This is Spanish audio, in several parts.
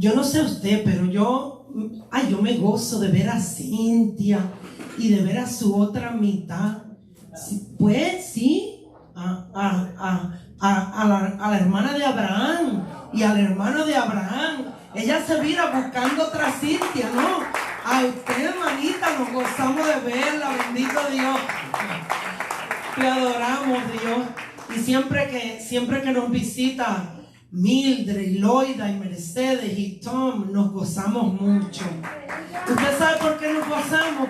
yo no sé usted, pero yo me gozo de ver a Cintia y de ver a su otra mitad. Pues sí, a la hermana de Abraham y al hermano de Abraham. Ella se vira buscando otra Cintia, ¿no? A usted, hermanita, nos gozamos de verla, bendito Dios. Te adoramos, Dios. Y siempre que nos visita Mildred, Loida y Mercedes y Tom, nos gozamos mucho. ¿Usted sabe por qué nos gozamos?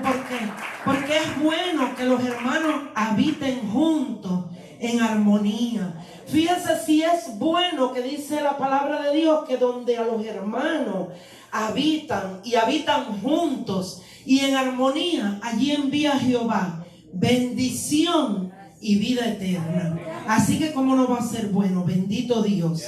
Porque es bueno que los hermanos habiten juntos en armonía. Fíjese si es bueno que dice la palabra de Dios que donde a los hermanos habitan y habitan juntos y en armonía, allí envía Jehová bendición y vida eterna. Así que cómo no va a ser bueno, bendito Dios.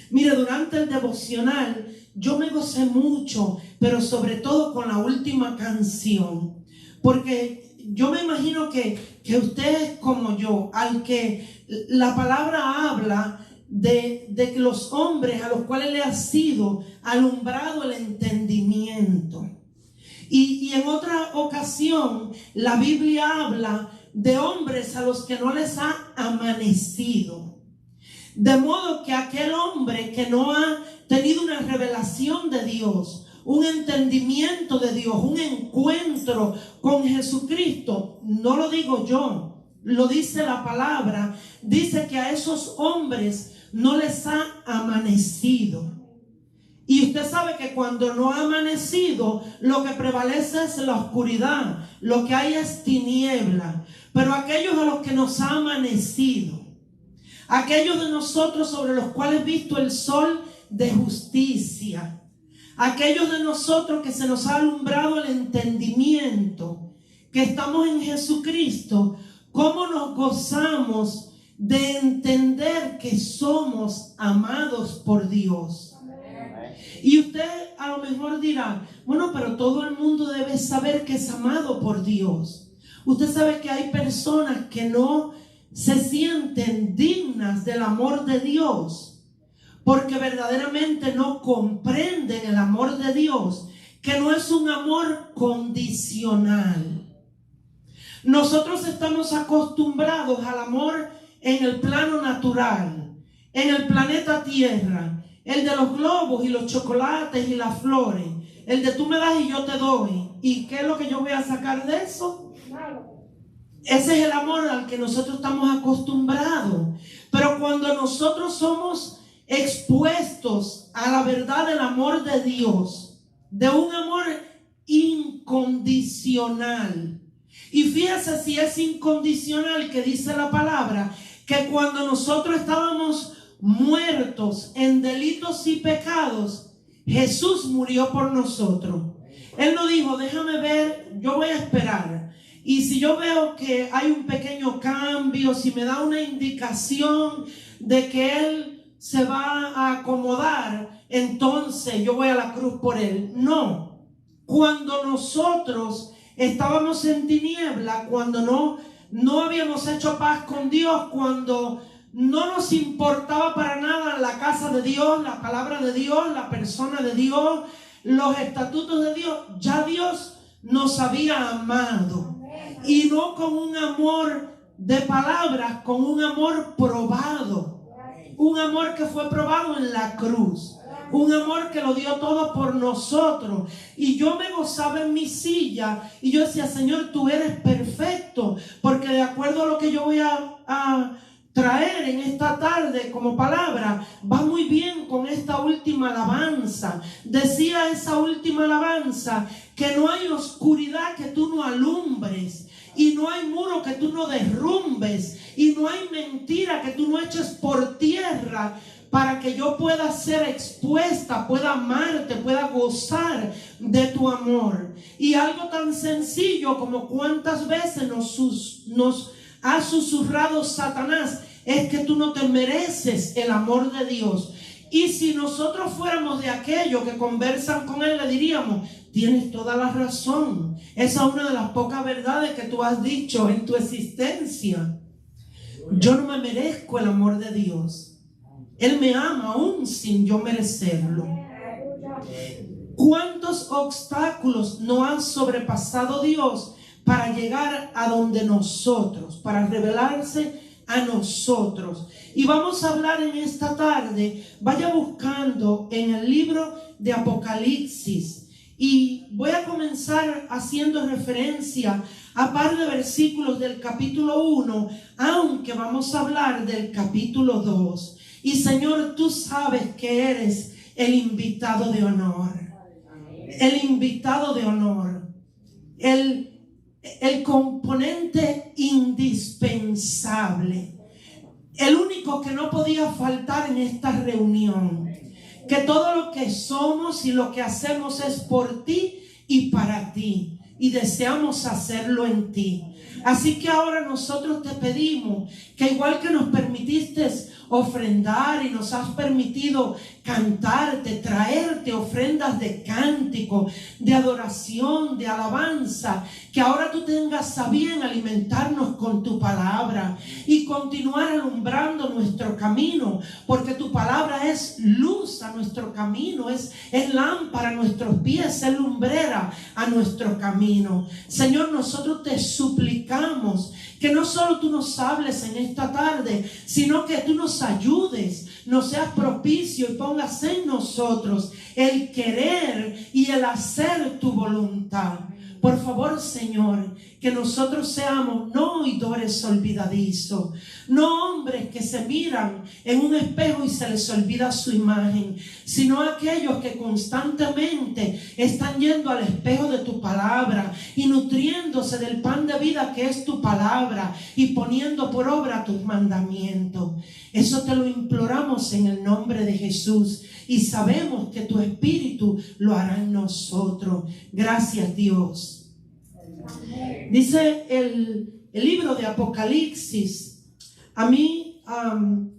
Mire, durante el devocional yo me gocé mucho, pero sobre todo con la última canción, porque yo me imagino que usted es como yo, al que la palabra habla de que los hombres a los cuales le ha sido alumbrado el entendimiento. Y en otra ocasión la Biblia habla de hombres a los que no les ha amanecido. De modo que aquel hombre que no ha tenido una revelación de Dios, un entendimiento de Dios, un encuentro con Jesucristo, no lo digo yo, lo dice la palabra, dice que a esos hombres no les ha amanecido. Y usted sabe que cuando no ha amanecido, lo que prevalece es la oscuridad, lo que hay es tiniebla. Pero aquellos a los que nos ha amanecido, aquellos de nosotros sobre los cuales visto el sol de justicia, aquellos de nosotros que se nos ha alumbrado el entendimiento, que estamos en Jesucristo, ¿cómo nos gozamos de entender que somos amados por Dios? Y usted a lo mejor dirá, bueno, pero todo el mundo debe saber que es amado por Dios. Usted sabe que hay personas que no se sienten dignas del amor de Dios, porque verdaderamente no comprenden el amor de Dios, que no es un amor condicional. Nosotros estamos acostumbrados al amor en el plano natural, en el planeta Tierra, el de los globos y los chocolates y las flores, el de tú me das y yo te doy. ¿Y qué es lo que yo voy a sacar de eso? Ese es el amor al que nosotros estamos acostumbrados. Pero cuando nosotros somos expuestos a la verdad del amor de Dios, de un amor incondicional, y fíjese si es incondicional que dice la palabra, que cuando nosotros estábamos muertos en delitos y pecados, Jesús murió por nosotros. Él no dijo, déjame ver, yo voy a esperar. Y si yo veo que hay un pequeño cambio, si me da una indicación de que Él se va a acomodar, entonces yo voy a la cruz por Él. No. Cuando nosotros estábamos en tiniebla, cuando no habíamos hecho paz con Dios, cuando no nos importaba para nada la casa de Dios, la palabra de Dios, la persona de Dios, los estatutos de Dios, ya Dios nos había amado. Y no con un amor de palabras, con un amor probado. Un amor que fue probado en la cruz. Un amor que lo dio todo por nosotros. Y yo me gozaba en mi silla y yo decía, Señor, tú eres perfecto, porque de acuerdo a lo que yo voy a traer en esta tarde como palabra, va muy bien con esta última alabanza. Decía esa última alabanza que no hay oscuridad que tú no alumbres, y no hay muro que tú no derrumbes, y no hay mentira que tú no eches por tierra, para que yo pueda ser expuesta, pueda amarte, pueda gozar de tu amor. Y algo tan sencillo como cuántas veces nos ha susurrado Satanás, es que tú no te mereces el amor de Dios. Y si nosotros fuéramos de aquellos que conversan con él, le diríamos, tienes toda la razón. Esa es una de las pocas verdades que tú has dicho en tu existencia. Yo no me merezco el amor de Dios. Él me ama aún sin yo merecerlo. ¿Cuántos obstáculos no han sobrepasado Dios para llegar a donde nosotros, para revelarse a nosotros? Y vamos a hablar en esta tarde, vaya buscando en el libro de Apocalipsis, y voy a comenzar haciendo referencia a par de versículos del capítulo 1, aunque vamos a hablar del capítulo 2. Y Señor, tú sabes que eres el invitado de honor. El invitado de honor, el componente indispensable, el único que no podía faltar en esta reunión, que todo lo que somos y lo que hacemos es por ti y para ti, y deseamos hacerlo en ti. Así que ahora nosotros te pedimos que, igual que nos permitiste ofrendar y nos has permitido cantarte, traerte ofrendas de cántico, de adoración, de alabanza, que ahora tú tengas a bien alimentarnos con tu palabra y continuar alumbrando nuestro camino, porque tu palabra es luz a nuestro camino, es lámpara a nuestros pies, es lumbrera a nuestro camino. Señor, nosotros te suplicamos que no solo tú nos hables en esta tarde, sino que tú nos ayudes, nos seas propicio y pongas en nosotros el querer y el hacer tu voluntad. Por favor, Señor, que nosotros seamos no oidores olvidadizos, no hombres que se miran en un espejo y se les olvida su imagen, sino aquellos que constantemente están yendo al espejo de tu palabra y nutriéndose del pan de vida que es tu palabra y poniendo por obra tus mandamientos. Eso te lo imploramos en el nombre de Jesús y sabemos que tu Espíritu lo hará en nosotros. Gracias, Dios. Dice el libro de Apocalipsis, a mí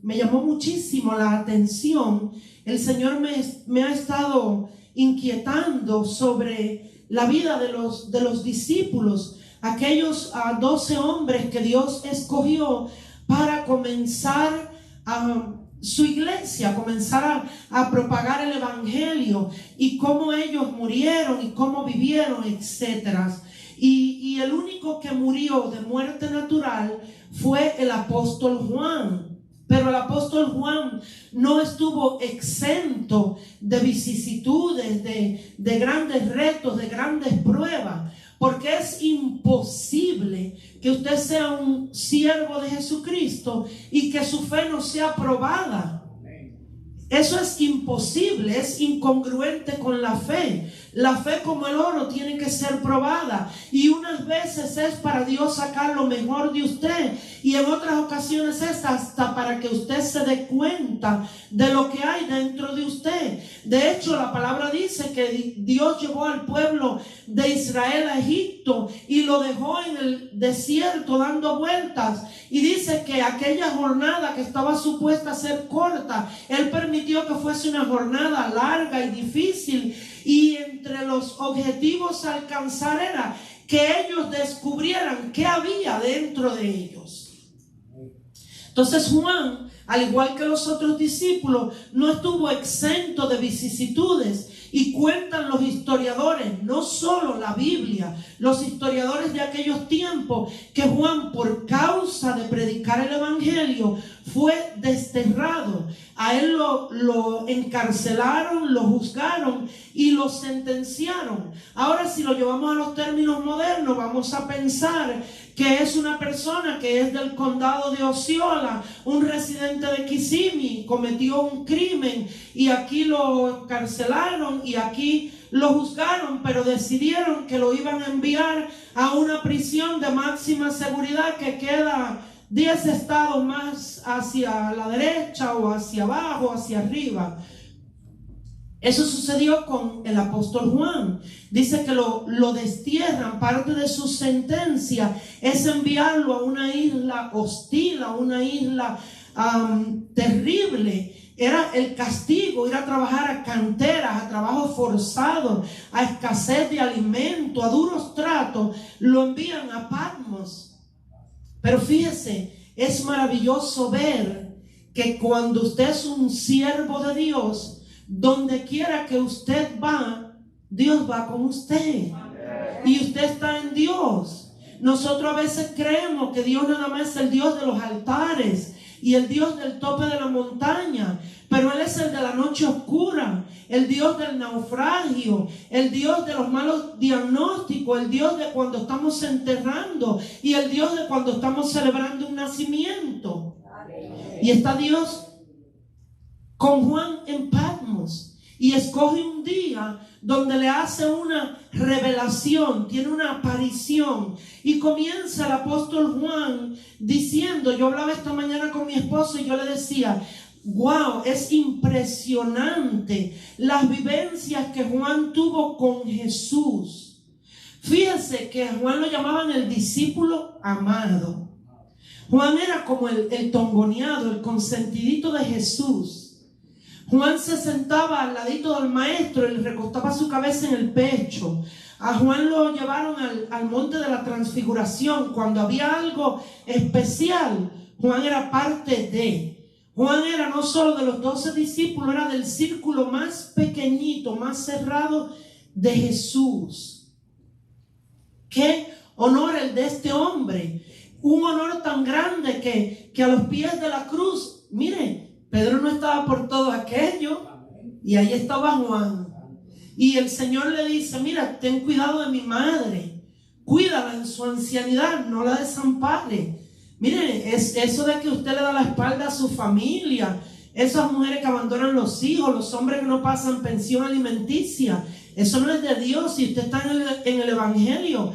me llamó muchísimo la atención. El Señor me ha estado inquietando sobre la vida de los discípulos, aquellos 12 hombres que Dios escogió para comenzar su iglesia, comenzar a propagar el evangelio, y cómo ellos murieron y cómo vivieron, etcétera. Y el único que murió de muerte natural fue el apóstol Juan. Pero el apóstol Juan no estuvo exento de vicisitudes, de grandes retos, de grandes pruebas. Porque es imposible que usted sea un siervo de Jesucristo y que su fe no sea probada. Eso es imposible, es incongruente con la fe. La fe, como el oro, tiene que ser probada, y unas veces es para Dios sacar lo mejor de usted, y en otras ocasiones es hasta para que usted se dé cuenta de lo que hay dentro de usted. De hecho, la palabra dice que Dios llevó al pueblo de Israel a Egipto y lo dejó en el desierto dando vueltas, y dice que aquella jornada que estaba supuesta a ser corta, Él permitió que fuese una jornada larga y difícil, y entre los objetivos a alcanzar era que ellos descubrieran qué había dentro de ellos. Entonces Juan, al igual que los otros discípulos, no estuvo exento de vicisitudes. Y cuentan los historiadores, no solo la Biblia, los historiadores de aquellos tiempos, que Juan, por causa de predicar el evangelio, fue desterrado. A él lo encarcelaron, lo juzgaron y lo sentenciaron. Ahora, si lo llevamos a los términos modernos, vamos a pensar que es una persona que es del condado de Osceola, un residente de Kissimmee, cometió un crimen y aquí lo encarcelaron y aquí lo juzgaron, pero decidieron que lo iban a enviar a una prisión de máxima seguridad que queda 10 estados más hacia la derecha o hacia abajo, hacia arriba. Eso sucedió con el apóstol Juan. Dice que lo destierran. Parte de su sentencia es enviarlo a una isla hostil, a una isla terrible. Era el castigo, ir a trabajar a canteras, a trabajo forzado, a escasez de alimento, a duros tratos. Lo envían a Patmos. Pero fíjese, es maravilloso ver que cuando usted es un siervo de Dios, donde quiera que usted va, Dios va con usted. Y usted está en Dios. Nosotros a veces creemos que Dios nada más es el Dios de los altares y el Dios del tope de la montaña, pero Él es el de la noche oscura, el Dios del naufragio, el Dios de los malos diagnósticos, el Dios de cuando estamos enterrando y el Dios de cuando estamos celebrando un nacimiento. Y está Dios con Juan en Patmos y escoge un día donde le hace una revelación, tiene una aparición, y comienza el apóstol Juan diciendo, yo hablaba esta mañana con mi esposo y yo le decía, wow, es impresionante las vivencias que Juan tuvo con Jesús. Fíjese que a Juan lo llamaban el discípulo amado. Juan era como el tongoneado, el consentidito de Jesús. Juan se sentaba al ladito del maestro y le recostaba su cabeza en el pecho. A Juan lo llevaron al monte de la transfiguración. Cuando había algo especial, Juan era parte de. Juan era no solo de los 12 discípulos, era del círculo más pequeñito, más cerrado de Jesús. Qué honor el de este hombre. Un honor tan grande que a los pies de la cruz, mire, Pedro no estaba por todo aquello y ahí estaba Juan. Y el Señor le dice, mira, ten cuidado de mi madre, cuídala en su ancianidad, no la desampare. Mire, es eso de que usted le da la espalda a su familia, esas mujeres que abandonan los hijos, los hombres que no pasan pensión alimenticia, eso no es de Dios. Si usted está en el Evangelio,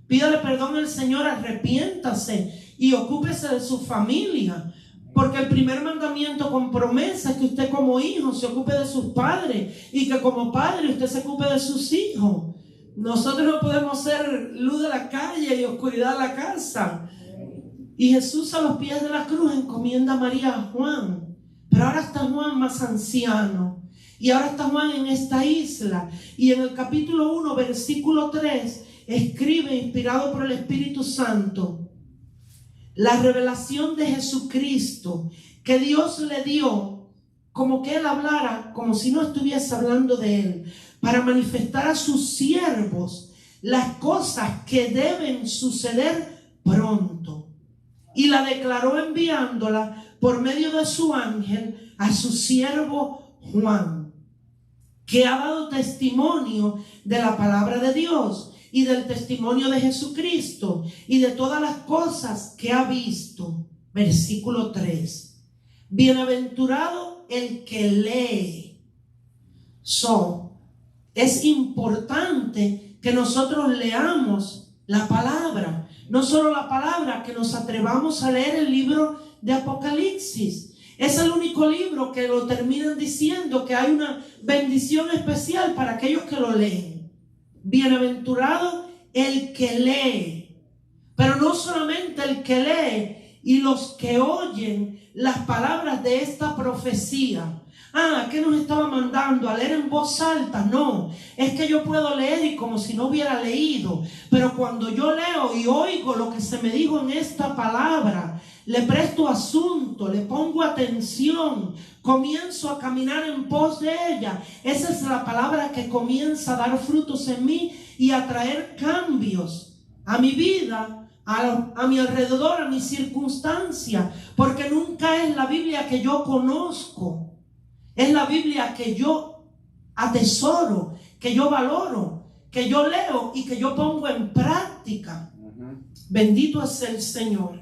pídale perdón al Señor, arrepiéntase y ocúpese de su familia. Porque el primer mandamiento con promesa es que usted como hijo se ocupe de sus padres y que como padre usted se ocupe de sus hijos. Nosotros no podemos ser luz de la calle y oscuridad de la casa. Y Jesús a los pies de la cruz encomienda a María a Juan. Pero ahora está Juan más anciano. Y ahora está Juan en esta isla. Y en el capítulo 1, versículo 3, escribe, inspirado por el Espíritu Santo, la revelación de Jesucristo que Dios le dio, como que Él hablara, como si no estuviese hablando de Él, para manifestar a sus siervos las cosas que deben suceder pronto. Y la declaró enviándola por medio de su ángel a su siervo Juan, que ha dado testimonio de la palabra de Dios y del testimonio de Jesucristo y de todas las cosas que ha visto. Versículo 3. Bienaventurado el que lee. Es importante que nosotros leamos la palabra. No solo la palabra, que nos atrevamos a leer el libro de Apocalipsis. Es el único libro que lo terminan diciendo que hay una bendición especial para aquellos que lo leen. Bienaventurado el que lee, pero no solamente el que lee y los que oyen las palabras de esta profecía. ¿Qué nos estaba mandando? ¿A leer en voz alta? No, es que yo puedo leer y como si no hubiera leído, pero cuando yo leo y oigo lo que se me dijo en esta palabra, le presto asunto, le pongo atención, comienzo a caminar en pos de ella. Esa es la palabra que comienza a dar frutos en mí y a traer cambios a mi vida, a mi alrededor, a mi circunstancia, porque nunca es la Biblia que yo conozco. Es la Biblia que yo atesoro, que yo valoro, que yo leo y que yo pongo en práctica. Bendito es el Señor.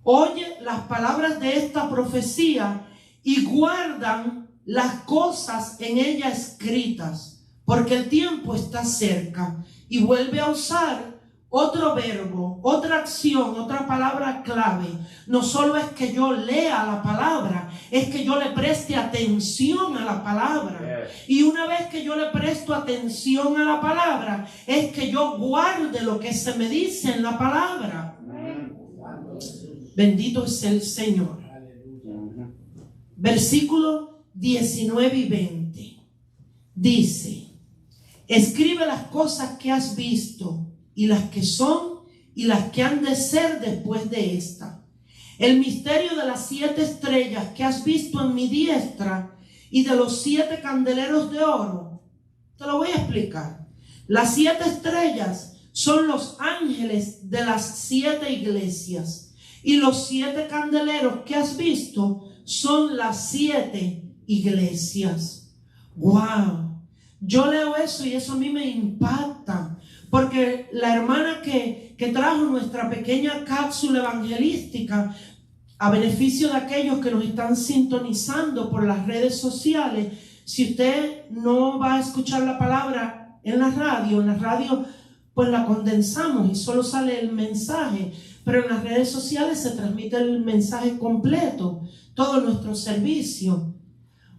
Oye las palabras de esta profecía y guardan las cosas en ella escritas, porque el tiempo está cerca. Y vuelve a usar otro verbo, otra acción, otra palabra clave. No solo es que yo lea la palabra, es que yo le preste atención a la palabra. Y una vez que yo le presto atención a la palabra, es que yo guarde lo que se me dice en la palabra. Bendito es el Señor. Versículo 19 y 20 dice: escribe las cosas que has visto y las que son y las que han de ser después de esta. El misterio de las 7 estrellas que has visto en mi diestra y de los 7 candeleros de oro? Te lo voy a explicar. Las 7 estrellas son los ángeles de las 7 iglesias. Y los 7 candeleros que has visto son las 7 iglesias. ¡Wow! Yo leo eso y eso a mí me impacta. Porque la hermana que trajo nuestra pequeña cápsula evangelística a beneficio de aquellos que nos están sintonizando por las redes sociales, si usted no va a escuchar la palabra en la radio pues la condensamos y solo sale el mensaje, pero en las redes sociales se transmite el mensaje completo, todo nuestro servicio.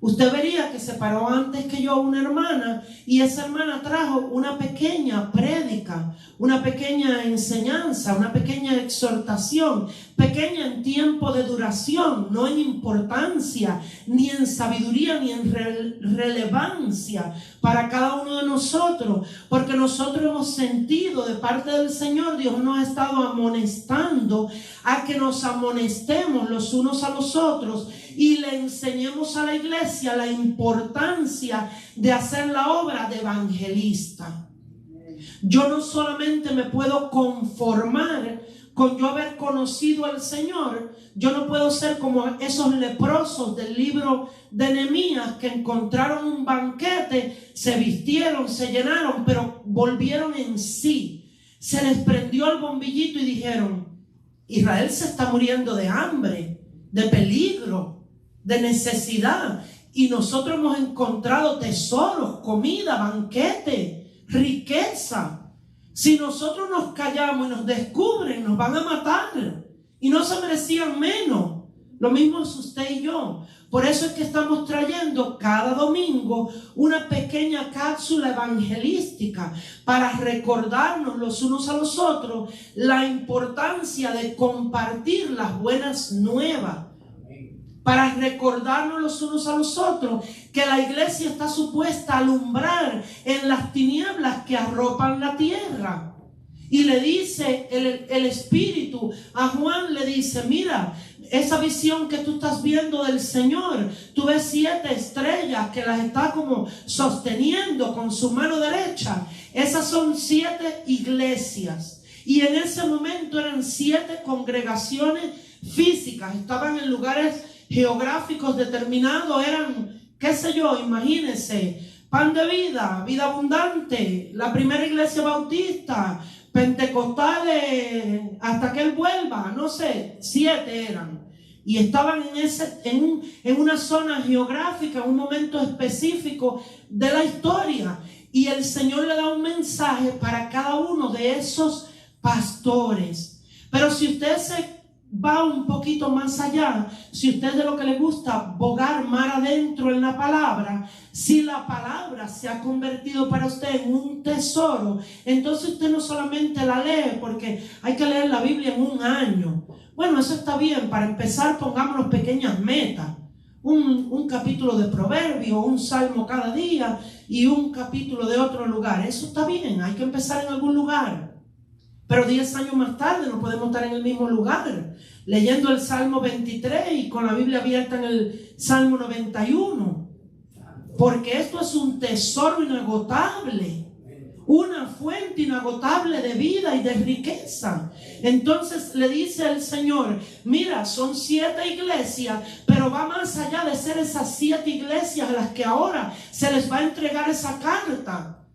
Usted vería que se paró antes que yo una hermana y esa hermana trajo una pequeña prédica, una pequeña enseñanza, una pequeña exhortación, pequeña en tiempo de duración, no en importancia, ni en sabiduría, ni en relevancia para cada uno de nosotros, porque nosotros hemos sentido de parte del Señor, Dios nos ha estado amonestando a que nos amonestemos los unos a los otros y le enseñemos a la iglesia la importancia de hacer la obra de evangelista. Yo no solamente me puedo conformar con yo haber conocido al Señor, yo no puedo ser como esos leprosos del libro de Nehemías que encontraron un banquete, se vistieron, se llenaron, pero volvieron en sí. Se les prendió el bombillito y dijeron: Israel se está muriendo de hambre, de peligro, de necesidad, y nosotros hemos encontrado tesoros, comida, banquete, riqueza. Si nosotros nos callamos y nos descubren, nos van a matar, y no se merecían menos. Lo mismo es usted y yo. Por eso es que estamos trayendo cada domingo una pequeña cápsula evangelística para recordarnos los unos a los otros la importancia de compartir las buenas nuevas. Para recordarnos los unos a los otros que la iglesia está supuesta a alumbrar en las tinieblas que arropan la tierra. Y le dice el Espíritu a Juan, le dice: mira, esa visión que tú estás viendo del Señor, tú ves 7 estrellas que las está como sosteniendo con su mano derecha. Esas son 7 iglesias. Y en ese momento eran 7 congregaciones físicas, estaban en lugares geográficos determinados, eran, qué sé yo, imagínense, Pan de Vida, Vida Abundante, la primera iglesia bautista, pentecostales, hasta que Él vuelva, no sé, 7 eran. Y estaban en una zona geográfica, en un momento específico de la historia. Y el Señor le da un mensaje para cada uno de esos pastores. Pero si usted se va un poquito más allá, si usted de lo que le gusta bogar mar adentro en la palabra, si la palabra se ha convertido para usted en un tesoro, entonces usted no solamente la lee, porque hay que leer la Biblia en un año. Bueno, eso está bien. Para empezar, pongámonos pequeñas metas. Un capítulo de Proverbios, un salmo cada día y un capítulo de otro lugar. Eso está bien, hay que empezar en algún lugar. Pero 10 años más tarde no podemos estar en el mismo lugar, leyendo el Salmo 23 y con la Biblia abierta en el Salmo 91. Porque esto es un tesoro inagotable, una fuente inagotable de vida y de riqueza. Entonces le dice el Señor: mira, son 7 iglesias, pero va más allá de ser esas 7 iglesias a las que ahora se les va a entregar esa carta.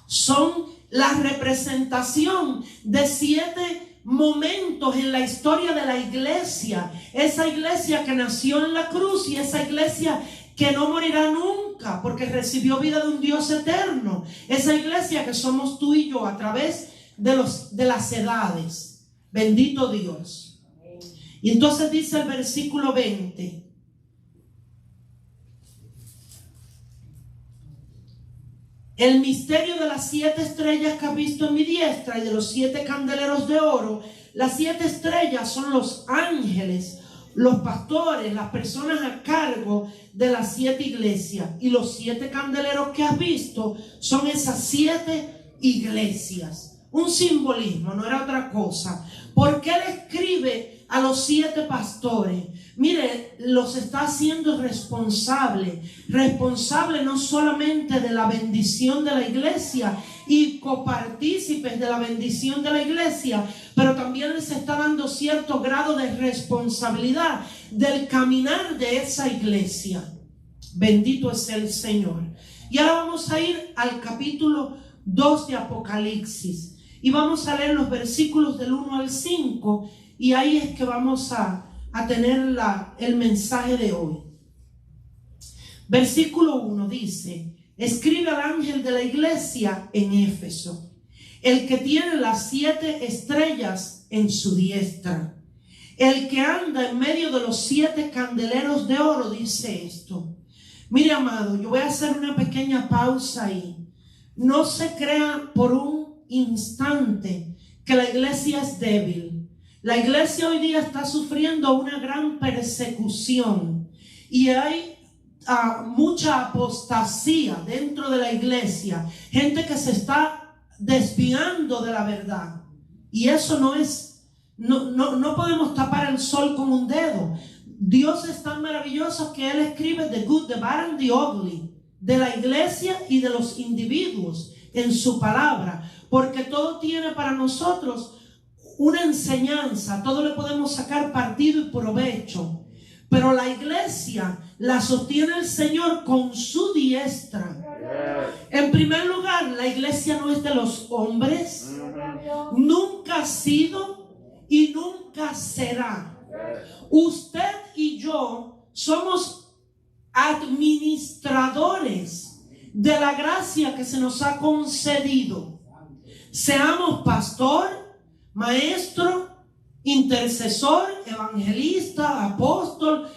Son la representación de 7 momentos en la historia de la iglesia. Esa iglesia que nació en la cruz y esa iglesia que no morirá nunca porque recibió vida de un Dios eterno. Esa iglesia que somos tú y yo a través de las edades. Bendito Dios. Y entonces dice el versículo 20: el misterio de las 7 estrellas que has visto en mi diestra y de los 7 candeleros de oro. Las 7 estrellas son los ángeles, los pastores, las personas a cargo de las 7 iglesias. Y los 7 candeleros que has visto son esas 7 iglesias. Un simbolismo, no era otra cosa. Porque Él escribe a los 7 pastores. Mire, los está haciendo responsable no solamente de la bendición de la iglesia y copartícipes de la bendición de la iglesia, pero también les está dando cierto grado de responsabilidad del caminar de esa iglesia. Bendito es el Señor. Y ahora vamos a ir al capítulo 2 de Apocalipsis y vamos a leer los versículos del 1 al 5, y ahí es que vamos a tener el mensaje de hoy. Versículo 1 dice: escribe al ángel de la iglesia en Éfeso, el que tiene las 7 estrellas en su diestra, el que anda en medio de los 7 candeleros de oro, dice esto. Mire, amado, yo voy a hacer una pequeña pausa ahí. No se crea por un instante que la iglesia es débil. La iglesia hoy día está sufriendo una gran persecución y hay mucha apostasía dentro de la iglesia, gente que se está desviando de la verdad, y eso no podemos tapar el sol con un dedo. Dios es tan maravilloso que Él escribe the good, the bad and the ugly de la iglesia y de los individuos en su palabra, porque todo tiene para nosotros una enseñanza, todo le podemos sacar partido y provecho. Pero la iglesia la sostiene el Señor con su diestra. En primer lugar, la iglesia no es de los hombres, nunca ha sido y nunca será. Usted y yo somos administradores de la gracia que se nos ha concedido. Seamos pastor, maestro, intercesor, evangelista, apóstol,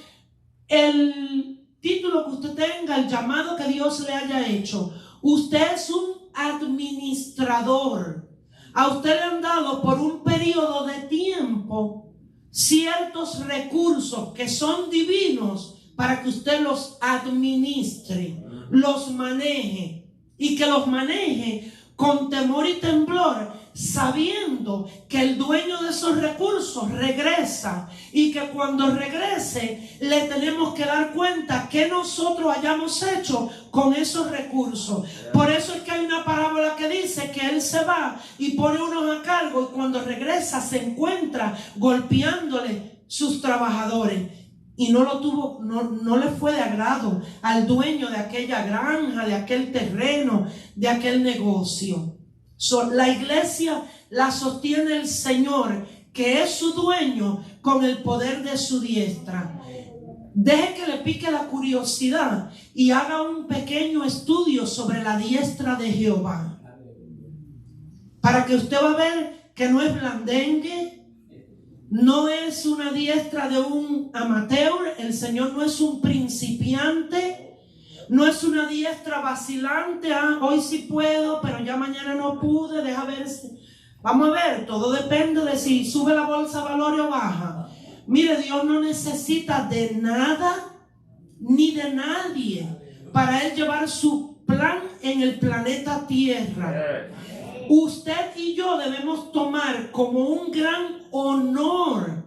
el título que usted tenga, el llamado que Dios le haya hecho. Usted es un administrador. A usted le han dado por un periodo de tiempo ciertos recursos que son divinos para que usted los administre, los maneje, y que los maneje con temor y temblor, sabiendo que el dueño de esos recursos regresa, y que cuando regrese le tenemos que dar cuenta que nosotros hayamos hecho con esos recursos. Por eso es que hay una parábola que dice que él se va y pone unos a cargo, y cuando regresa se encuentra golpeándole sus trabajadores. Y no le fue de agrado al dueño de aquella granja, de aquel terreno, de aquel negocio. La iglesia la sostiene el Señor, que es su dueño, con el poder de su diestra. Deje que le pique la curiosidad y haga un pequeño estudio sobre la diestra de Jehová, para que usted va a ver que no es blandengue, no es una diestra de un amateur. El Señor no es un principiante, no es una diestra vacilante. Hoy sí puedo, pero ya mañana no pude, deja ver. Vamos a ver, todo depende de si sube la bolsa de valores o baja. Mire, Dios no necesita de nada ni de nadie para Él llevar su plan en el planeta Tierra. Usted y yo debemos tomar como un gran honor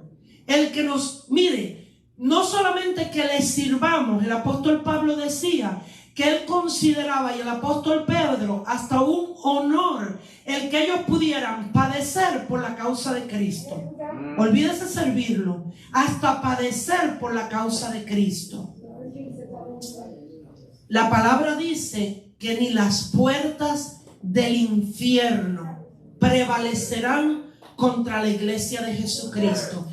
el que nos, mire, no solamente que le sirvamos. El apóstol Pablo decía que él consideraba, y el apóstol Pedro, hasta un honor el que ellos pudieran padecer por la causa de Cristo. Olvídese servirlo, hasta padecer por la causa de Cristo. La palabra dice que ni las puertas del infierno prevalecerán contra la iglesia de Jesucristo.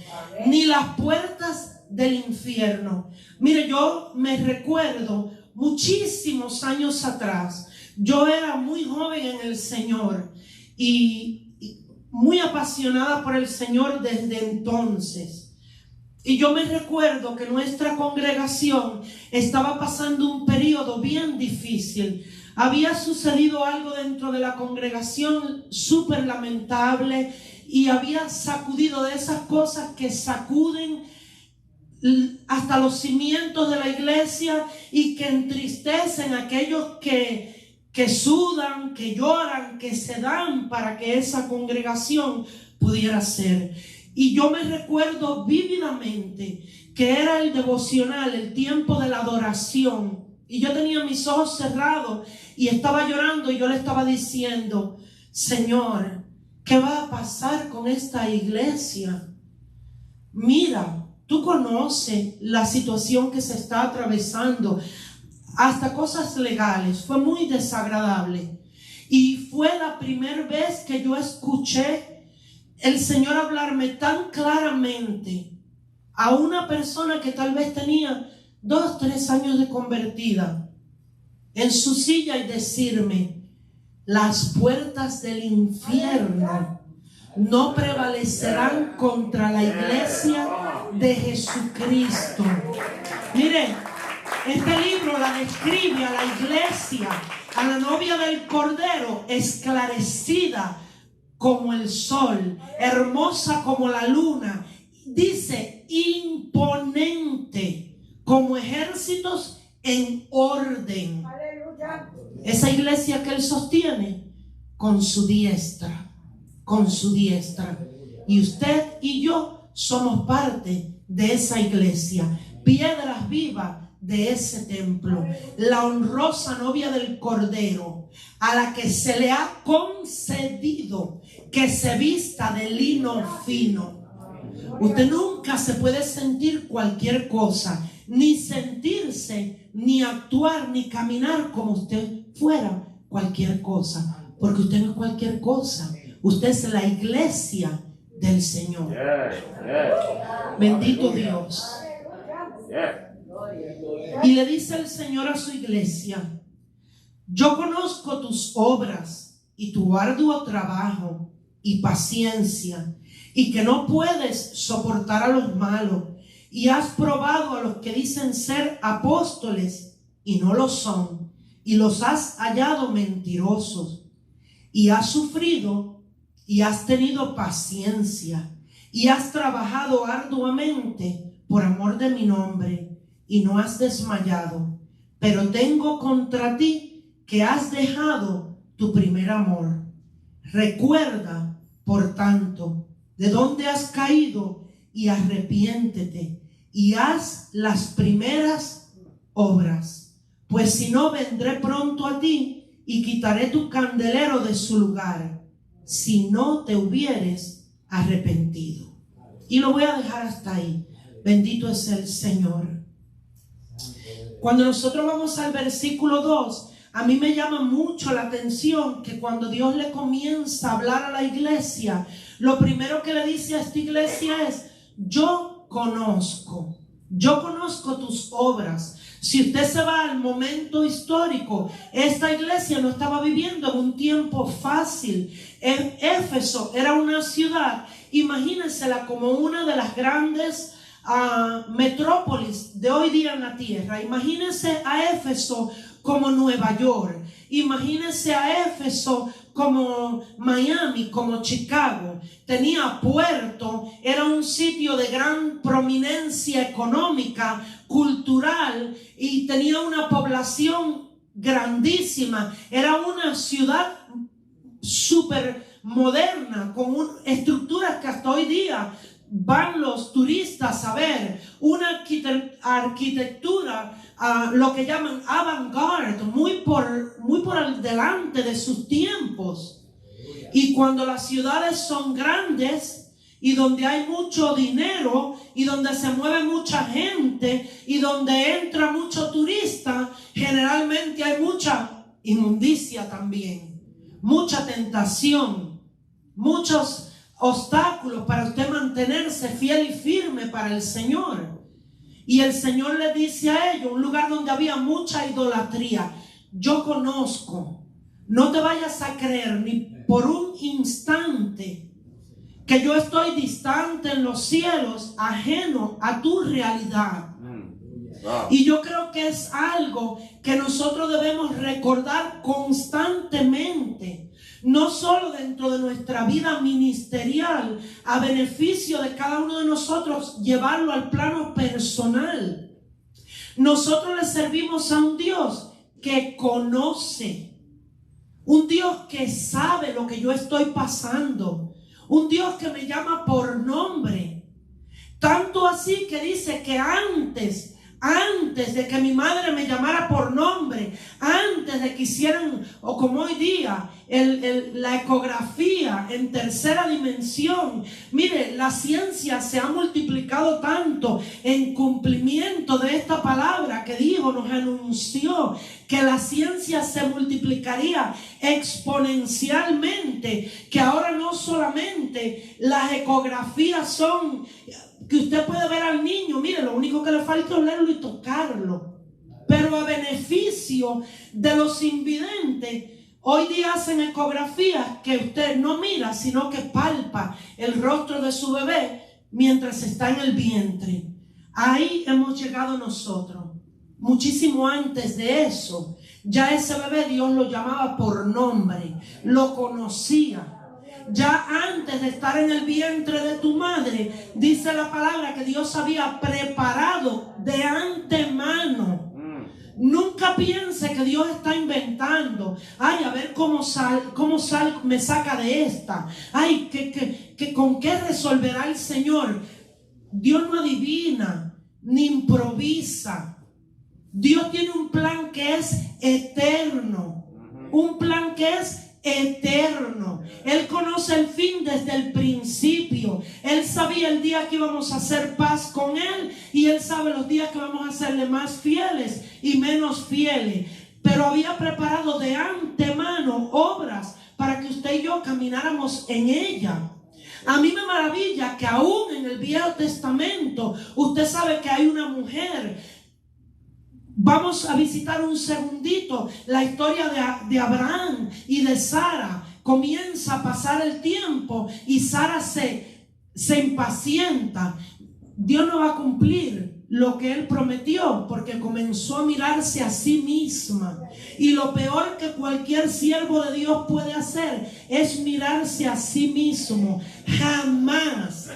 Ni las puertas del infierno. Mire, yo me recuerdo muchísimos años atrás. Yo era muy joven en el Señor y muy apasionada por el Señor desde entonces. Y yo me recuerdo que nuestra congregación estaba pasando un periodo bien difícil. Había sucedido algo dentro de la congregación súper lamentable, y había sacudido de esas cosas que sacuden hasta los cimientos de la iglesia y que entristecen a aquellos que sudan, que lloran, que se dan para que esa congregación pudiera ser. Y yo me recuerdo vívidamente que era el devocional, el tiempo de la adoración. Y yo tenía mis ojos cerrados y estaba llorando y yo le estaba diciendo, Señor, ¿qué va a pasar con esta iglesia? Mira, tú conoces la situación que se está atravesando, hasta cosas legales. Fue muy desagradable. Y fue la primera vez que yo escuché el Señor hablarme tan claramente a una persona que tal vez tenía 2, 3 años de convertida en su silla y decirme, las puertas del infierno no prevalecerán contra la iglesia de Jesucristo. Miren, este libro la describe a la iglesia, a la novia del Cordero, esclarecida como el sol, hermosa como la luna. Dice, imponente como ejércitos en orden. Esa iglesia que él sostiene con su diestra, con su diestra. Y usted y yo somos parte de esa iglesia, piedras vivas de ese templo, la honrosa novia del Cordero, a la que se le ha concedido que se vista de lino fino. Usted nunca se puede sentir cualquier cosa, ni sentirse, ni actuar, ni caminar como usted fuera cualquier cosa, porque usted no es cualquier cosa. Usted es la iglesia del Señor. Bendito Dios. Y le dice el Señor a su iglesia, yo conozco tus obras y tu arduo trabajo y paciencia, y que no puedes soportar a los malos, y has probado a los que dicen ser apóstoles y no lo son, y los has hallado mentirosos, y has sufrido y has tenido paciencia, y has trabajado arduamente por amor de mi nombre, y no has desmayado. Pero tengo contra ti que has dejado tu primer amor. Recuerda, por tanto, de dónde has caído y arrepiéntete y haz las primeras obras. Pues si no, vendré pronto a ti y quitaré tu candelero de su lugar, si no te hubieres arrepentido. Y lo voy a dejar hasta ahí. Bendito es el Señor. Cuando nosotros vamos al versículo 2, a mí me llama mucho la atención que cuando Dios le comienza a hablar a la iglesia, lo primero que le dice a esta iglesia es, yo conozco tus obras. Si usted se va al momento histórico, esta iglesia no estaba viviendo en un tiempo fácil. En Éfeso era una ciudad, imagínensela como una de las grandes metrópolis de hoy día en la tierra. Imagínense a Éfeso como Nueva York. Imagínense a Éfeso como Miami, como Chicago. Tenía puerto, era un sitio de gran prominencia económica, cultural, y tenía una población grandísima. Era una ciudad súper moderna, con estructuras que hasta hoy día van los turistas a ver. Una arquitectura, lo que llaman avant-garde, muy por delante de sus tiempos. Y cuando las ciudades son grandes y donde hay mucho dinero y donde se mueve mucha gente y donde entra mucho turista, generalmente hay mucha inmundicia también, mucha tentación, muchos obstáculos para usted mantenerse fiel y firme para el Señor. Y el Señor le dice a ellos, un lugar donde había mucha idolatría, yo conozco. No te vayas a creer ni por un instante que yo estoy distante en los cielos, ajeno a tu realidad. Y yo creo que es algo que nosotros debemos recordar constantemente, no solo dentro de nuestra vida ministerial, a beneficio de cada uno de nosotros, llevarlo al plano personal. Nosotros le servimos a un Dios que conoce, un Dios que sabe lo que yo estoy pasando, un Dios que me llama por nombre. Tanto así que dice que antes de que mi madre me llamara por nombre, antes de que hicieran, o como hoy día, la ecografía en tercera dimensión. Mire, la ciencia se ha multiplicado tanto en cumplimiento de esta palabra que dijo, nos anunció que la ciencia se multiplicaría exponencialmente, que ahora no solamente las ecografías son que usted puede ver al niño, mire, lo único que le falta es olerlo y tocarlo, pero a beneficio de los invidentes. Hoy día hacen ecografías que usted no mira, sino que palpa el rostro de su bebé mientras está en el vientre. Ahí hemos llegado nosotros. Muchísimo antes de eso, ya ese bebé Dios lo llamaba por nombre, lo conocía. Ya antes de estar en el vientre de tu madre, dice la palabra que Dios había preparado de antemano. Nunca piense que Dios está inventando. Ay, a ver cómo me saca de esta. Ay, ¿con qué resolverá el Señor? Dios no adivina ni improvisa. Dios tiene un plan que es eterno. Un plan que es eterno. Él conoce el fin desde el principio. Él sabía el día que íbamos a hacer paz con Él, y Él sabe los días que vamos a serle más fieles y menos fieles. Pero había preparado de antemano obras para que usted y yo camináramos en ella. A mí me maravilla que aún en el Viejo Testamento usted sabe que hay una mujer. Vamos a visitar un segundito la historia de Abraham y de Sara. Comienza a pasar el tiempo y Sara se impacienta. Dios no va a cumplir lo que Él prometió, porque comenzó a mirarse a sí misma. Y lo peor que cualquier siervo de Dios puede hacer es mirarse a sí mismo. Jamás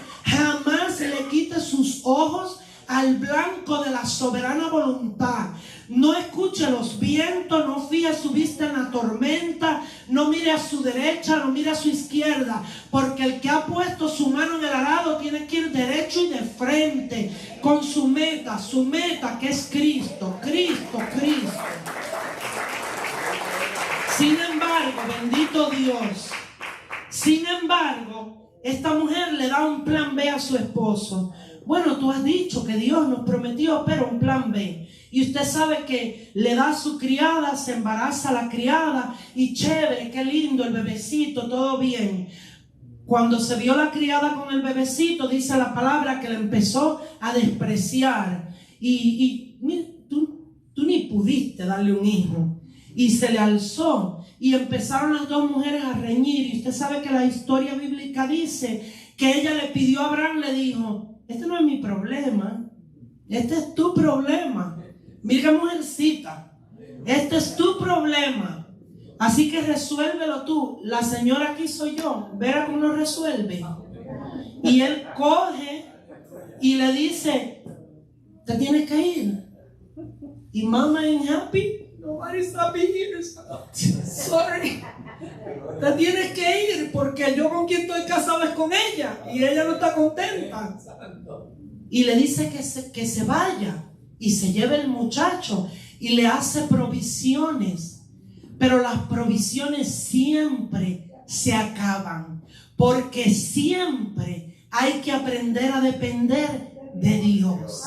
le quite sus ojos al blanco de la soberana voluntad. No escuche los vientos, no fije su vista en la tormenta, no mire a su derecha, no mire a su izquierda, porque el que ha puesto su mano en el arado tiene que ir derecho y de frente con su meta que es Cristo. Sin embargo, bendito Dios, esta mujer le da un plan B a su esposo. Bueno, tú has dicho que Dios nos prometió, pero un plan B. Y usted sabe que le da a su criada, se embaraza la criada y chévere, qué lindo el bebecito, todo bien. Cuando se vio la criada con el bebecito, dice la palabra que le empezó a despreciar. Y mira, tú ni pudiste darle un hijo. Y se le alzó y empezaron las dos mujeres a reñir. Y usted sabe que la historia bíblica dice que ella le pidió a Abraham, le dijo: este no es mi problema, este es tu problema. Mira, mujercita, este es tu problema, así que resuélvelo tú. La señora aquí soy yo, verá cómo lo resuelve. Y él coge y le dice: te tienes que ir. Y mama ain't happy. Nobody's happy here. Sorry. Te tienes que ir porque yo con quien estoy casado es con ella y ella no está contenta. Y le dice que se vaya y se lleve el muchacho y le hace provisiones. Pero las provisiones siempre se acaban, porque siempre hay que aprender a depender de Dios.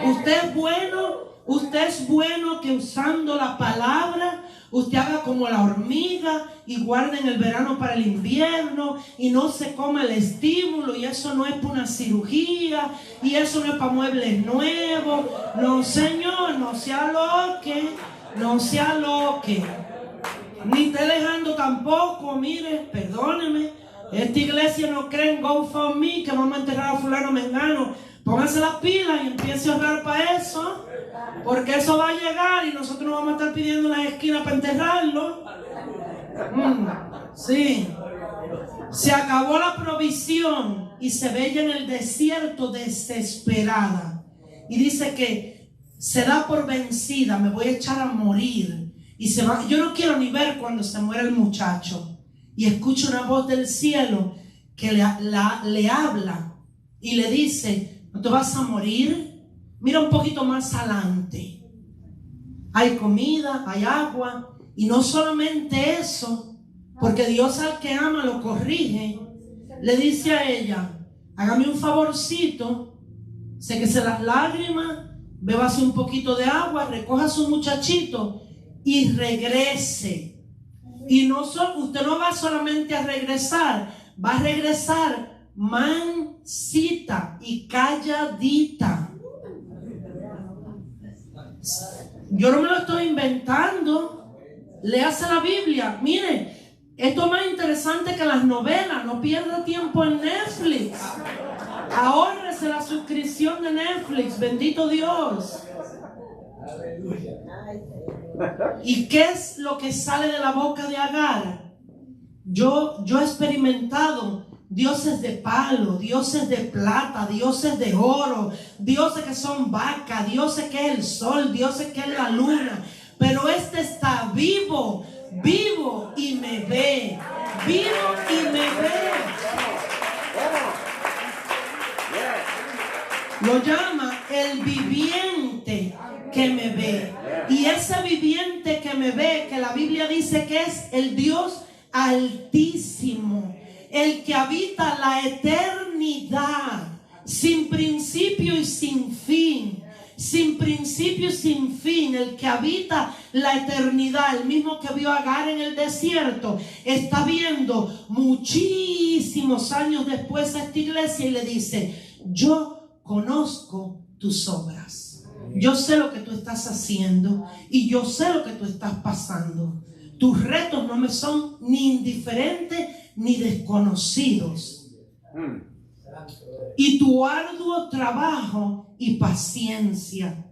Usted es bueno que usando la palabra usted haga como la hormiga y guarde en el verano para el invierno y no se coma el estímulo, y eso no es para una cirugía y eso no es para muebles nuevos. No, señor, no se aloque, ni esté dejando tampoco. Mire, perdóneme, esta iglesia no cree en GoFundMe que vamos a enterrar a fulano mengano. Pónganse las pilas y empiece a ahorrar para eso, porque eso va a llegar y nosotros no vamos a estar pidiendo las esquinas para enterrarlo. Sí. Se acabó la provisión y se ve ella en el desierto desesperada. Y dice que se da por vencida, me voy a echar a morir. Y se va. Yo no quiero ni ver cuando se muere el muchacho. Y escucho una voz del cielo que le habla y le dice: no te vas a morir, mira un poquito más adelante, hay comida, hay agua. Y no solamente eso, porque Dios al que ama lo corrige, le dice a ella: hágame un favorcito, séquese las lágrimas, bébase un poquito de agua, recoja a su muchachito y regrese. Y no usted no va solamente a regresar, va a regresar mansita y calladita. Yo no me lo estoy inventando. Léase la Biblia. Mire, esto es más interesante que las novelas. No pierda tiempo en Netflix. Ahórrese la suscripción de Netflix. Bendito Dios. ¿Y qué es lo que sale de la boca de Agar? Yo he experimentado dioses de palo, dioses de plata, dioses de oro, dioses que son vacas, dioses que es el sol, dioses que es la luna. Pero este está vivo, vivo y me ve, vivo y me ve. Lo llama el viviente que me ve. Y ese viviente que me ve, que la Biblia dice que es el Dios Altísimo, el que habita la eternidad, sin principio y sin fin. Sin principio y sin fin, el que habita la eternidad, el mismo que vio a Agar en el desierto, está viendo muchísimos años después a esta iglesia y le dice: yo conozco tus obras, yo sé lo que tú estás haciendo y yo sé lo que tú estás pasando. Tus retos no me son ni indiferentes ni desconocidos. Y tu arduo trabajo y paciencia.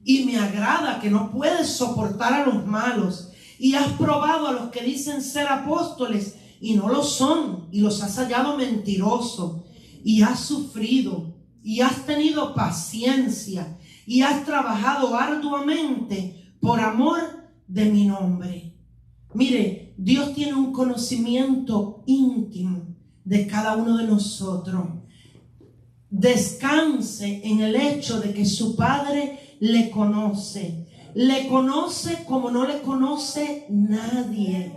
Y me agrada que no puedes soportar a los malos. Y has probado a los que dicen ser apóstoles y no lo son. Y los has hallado mentirosos. Y has sufrido. Y has tenido paciencia. Y has trabajado arduamente por amor de mi nombre. Mire, Dios tiene un conocimiento íntimo de cada uno de nosotros. Descanse en el hecho de que su Padre le conoce como no le conoce nadie.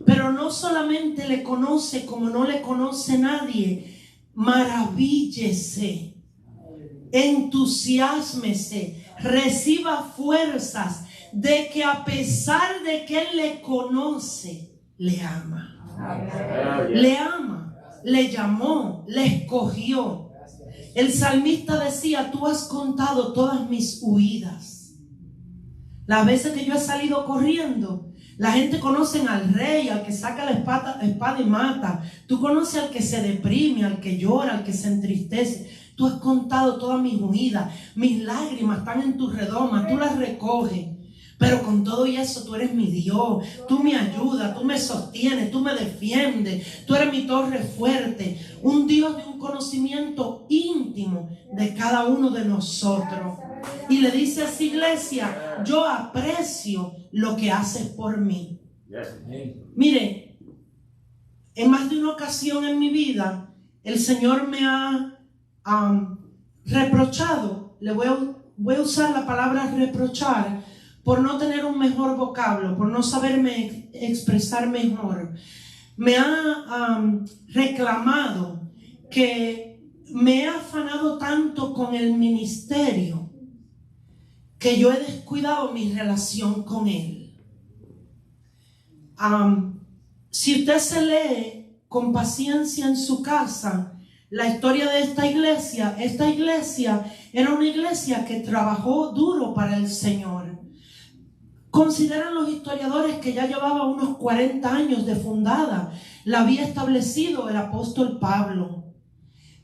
Pero no solamente le conoce como no le conoce nadie, maravíllese, entusiásmese, reciba fuerzas de que a pesar de que Él le conoce, le ama. Le ama, le llamó, le escogió. El salmista decía: tú has contado todas mis huidas. Las veces que yo he salido corriendo, la gente conoce al rey, al que saca la espada y mata. Tú conoces al que se deprime, al que llora, al que se entristece. Tú has contado todas mis huidas. Mis lágrimas están en tus redomas, tú las recoges. Pero con todo y eso, tú eres mi Dios. Tú me ayudas, tú me sostienes, tú me defiendes. Tú eres mi torre fuerte. Un Dios de un conocimiento íntimo de cada uno de nosotros. Y le dice a esa iglesia: yo aprecio lo que haces por mí. Mire, en más de una ocasión en mi vida, el Señor me ha reprochado. Voy a usar la palabra reprochar, por no tener un mejor vocablo, por no saberme expresar mejor. Me ha reclamado que me he afanado tanto con el ministerio que yo he descuidado mi relación con Él. Si usted se lee con paciencia en su casa la historia de esta iglesia era una iglesia que trabajó duro para el Señor. Consideran los historiadores que ya llevaba unos 40 años de fundada. La había establecido el apóstol Pablo.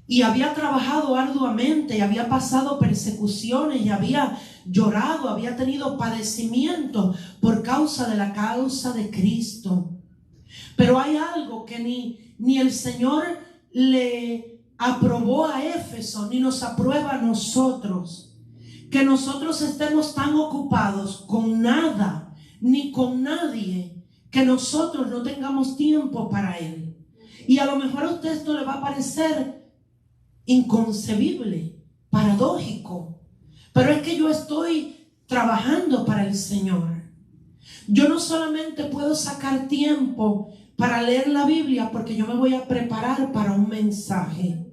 Y había trabajado arduamente, y había pasado persecuciones, y había llorado, había tenido padecimientos por causa de la causa de Cristo. Pero hay algo que ni el Señor le aprobó a Éfeso, ni nos aprueba a nosotros. Que nosotros estemos tan ocupados con nada, ni con nadie, que nosotros no tengamos tiempo para Él. Y a lo mejor a usted esto le va a parecer inconcebible, paradójico, pero es que yo estoy trabajando para el Señor. Yo no solamente puedo sacar tiempo para leer la Biblia porque yo me voy a preparar para un mensaje.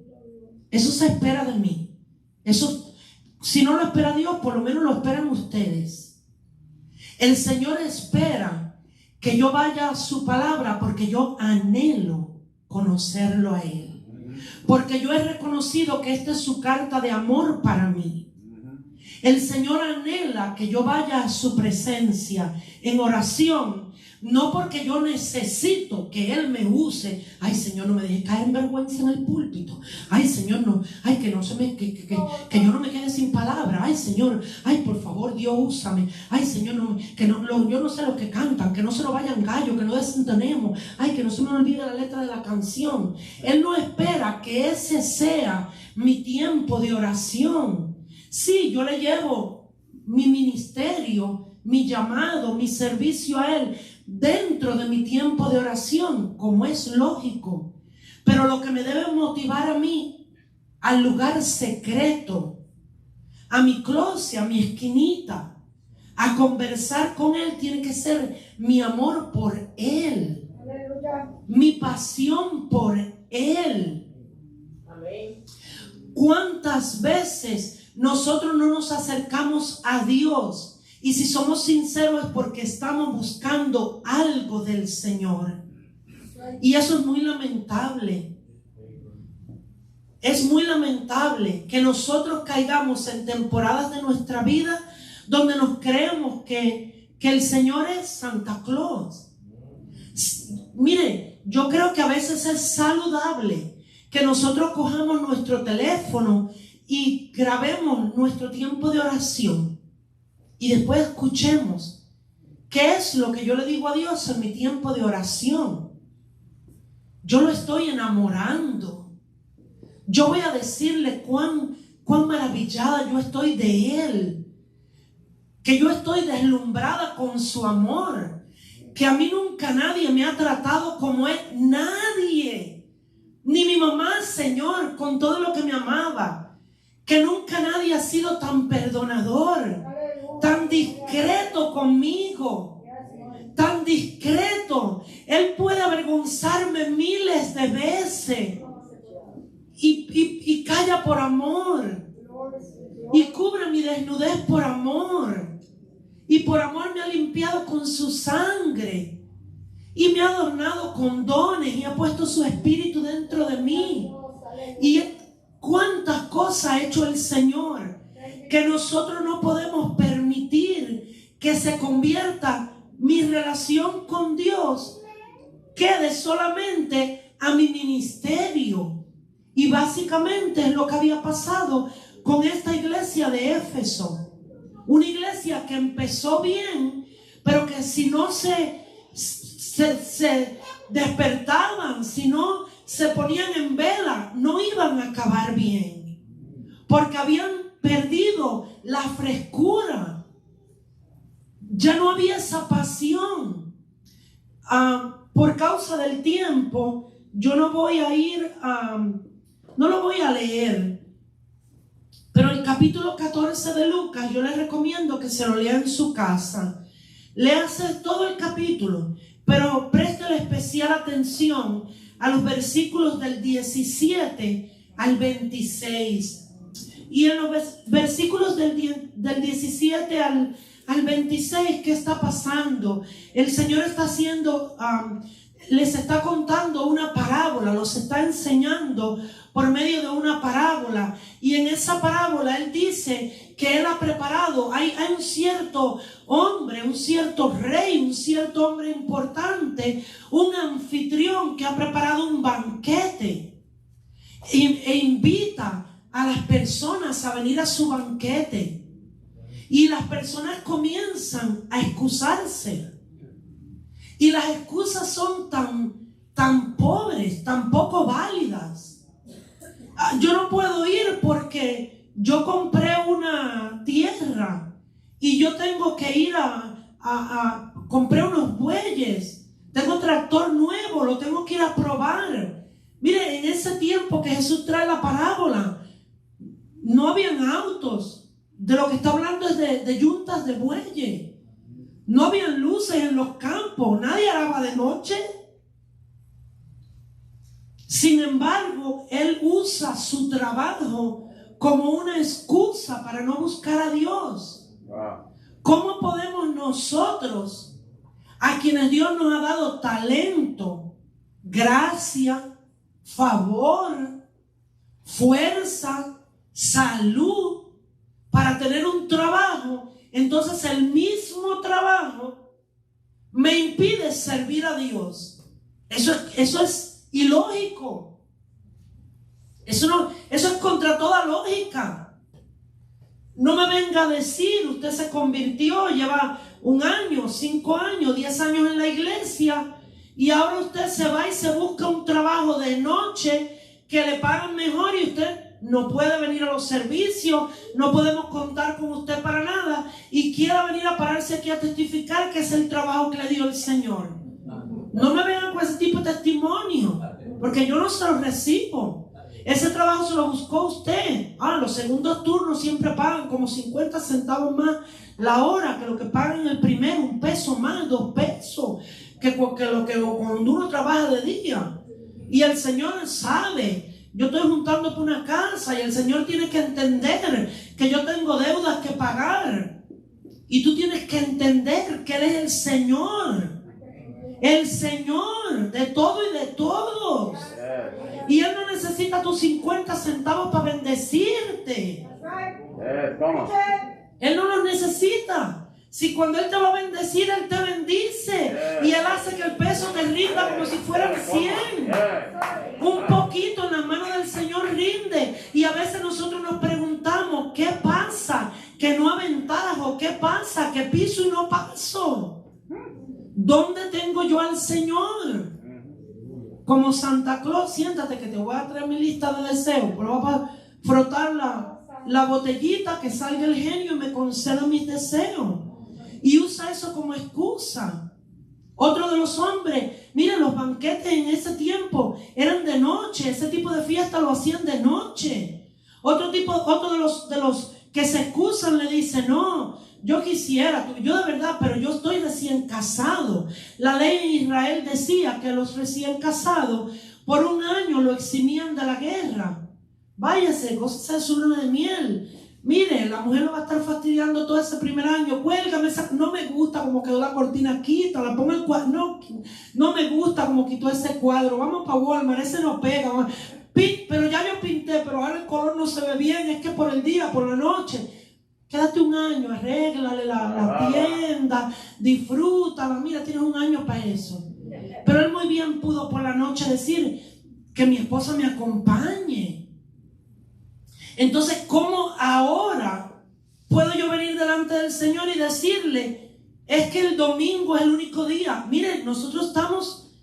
Eso se espera de mí. Eso, si no lo espera Dios, por lo menos lo esperan ustedes. El Señor espera que yo vaya a su palabra porque yo anhelo conocerlo a Él. Porque yo he reconocido que esta es su carta de amor para mí. El Señor anhela que yo vaya a su presencia en oración, no porque yo necesito que Él me use. Ay, Señor, no me deje caer en vergüenza en el púlpito. Ay, Señor, no. Ay, que no se me, que yo no me quede sin palabra. Ay, Señor, ay, por favor, Dios, úsame. Ay, Señor, no, yo no sé lo que cantan, que no se lo vayan gallo, que no desentonemos. Ay, que no se me olvide la letra de la canción. Él no espera que ese sea mi tiempo de oración. Sí, yo le llevo mi ministerio, mi llamado, mi servicio a Él dentro de mi tiempo de oración, como es lógico. Pero lo que me debe motivar a mí, al lugar secreto, a mi closet, a mi esquinita, a conversar con Él, tiene que ser mi amor por Él. Aleluya. Mi pasión por Él. Amén. ¿Cuántas veces nosotros no nos acercamos a Dios? Y si somos sinceros es porque estamos buscando algo del Señor. Y eso es muy lamentable. Es muy lamentable que nosotros caigamos en temporadas de nuestra vida donde nos creemos que el Señor es Santa Claus. Mire, yo creo que a veces es saludable que nosotros cojamos nuestro teléfono y grabemos nuestro tiempo de oración y después escuchemos qué es lo que yo le digo a Dios en mi tiempo de oración. Yo lo estoy enamorando. Yo voy a decirle cuán maravillada yo estoy de Él, que yo estoy deslumbrada con su amor, que a mí nunca nadie me ha tratado como Él. Nadie, ni mi mamá, Señor, con todo lo que me amaba, que nunca nadie ha sido tan perdonador, tan discreto conmigo, tan discreto. Él puede avergonzarme miles de veces y calla por amor y cubre mi desnudez por amor, y por amor me ha limpiado con su sangre y me ha adornado con dones y ha puesto su espíritu dentro de mí. Y cuántas cosas ha hecho el Señor que nosotros no podemos permitir que se convierta mi relación con Dios, quede solamente a mi ministerio. Y básicamente es lo que había pasado con esta iglesia de Éfeso. Una iglesia que empezó bien, pero que si no se despertaban, si no se ponían en vela, no iban a acabar bien, porque habían perdido la frescura. Ya no había esa pasión. Por causa del tiempo, yo no voy a ir no lo voy a leer, pero el capítulo 14 de Lucas yo les recomiendo que se lo lean en su casa. Léase todo el capítulo, pero préstele especial atención a los versículos del 17 al 26. Y en los versículos del 17 al 26, ¿qué está pasando? El Señor está haciendo, les está contando una parábola, los está enseñando por medio de una parábola. Y en esa parábola Él dice que Él ha preparado, hay un cierto hombre, un cierto rey, un cierto hombre importante, un anfitrión que ha preparado un banquete e invita a las personas a venir a su banquete. Y las personas comienzan a excusarse. Y las excusas son tan pobres, tan poco válidas. Yo no puedo ir porque yo compré una tierra y yo tengo que ir compré unos bueyes, tengo tractor nuevo, lo tengo que ir a probar. Mire, en ese tiempo que Jesús trae la parábola, no habían autos. De lo que está hablando es de yuntas de bueyes. No habían luces en los campos. Nadie araba de noche. Sin embargo, él usa su trabajo como una excusa para no buscar a Dios. ¿Cómo podemos nosotros, a quienes Dios nos ha dado talento, gracia, favor, fuerza, salud, para tener un trabajo, entonces el mismo trabajo me impide servir a Dios? Eso es ilógico. Eso es contra toda lógica. No me venga a decir, usted se convirtió, lleva 1 año, 5 años, 10 años en la iglesia, y ahora usted se va y se busca un trabajo de noche que le pagan mejor y usted no puede venir a los servicios, no podemos contar con usted para nada, y quiera venir a pararse aquí a testificar que es el trabajo que le dio el Señor. No me vengan con ese tipo de testimonio, porque yo no se lo recibo. Ese trabajo se lo buscó usted. Los segundos turnos siempre pagan como 50 centavos más la hora que lo que pagan en el primero, 1 peso más, 2 pesos, que lo que cuando uno trabaja de día. Y el Señor sabe, yo estoy juntando por una casa y el Señor tiene que entender que yo tengo deudas que pagar. Y tú tienes que entender que Él es el Señor de todo y de todos. Y Él no necesita tus 50 centavos para bendecirte. Él no los necesita. Si cuando Él te va a bendecir, Él te bendice. Y Él hace que el peso te rinda como si fueran 100. Un poquito en las manos del Señor rinde. Y a veces nosotros nos preguntamos, ¿qué pasa? Que no aventajo. ¿Qué pasa? Que piso y no paso. ¿Dónde tengo yo al Señor? Como Santa Claus, siéntate que te voy a traer mi lista de deseos. Pero voy a frotar la botellita, que salga el genio y me conceda mis deseos. Y usa eso como excusa. Otro de los hombres, miren, los banquetes en ese tiempo eran de noche. Ese tipo de fiesta lo hacían de noche. Otro de los que se excusan le dice, no, yo quisiera, yo de verdad, pero yo estoy recién casado. La ley en Israel decía que los recién casados por 1 año lo eximían de la guerra. Váyase, gócese su luna de miel. Mire, la mujer lo va a estar fastidiando todo ese primer año. Cuélgame esa, no me gusta como quedó la cortina, quítala, ponga el cuadro. No me gusta como quitó ese cuadro. Vamos para Walmart, ese no pega. Pero ya yo pinté, pero ahora el color no se ve bien. Es que por el día, por la noche. Quédate 1 año, arréglale la tienda, disfrútala. Mira, tienes 1 año para eso. Pero él muy bien pudo por la noche decir que mi esposa me acompañe. Entonces, ¿cómo ahora puedo yo venir delante del Señor y decirle, es que el domingo es el único día? Miren, nosotros estamos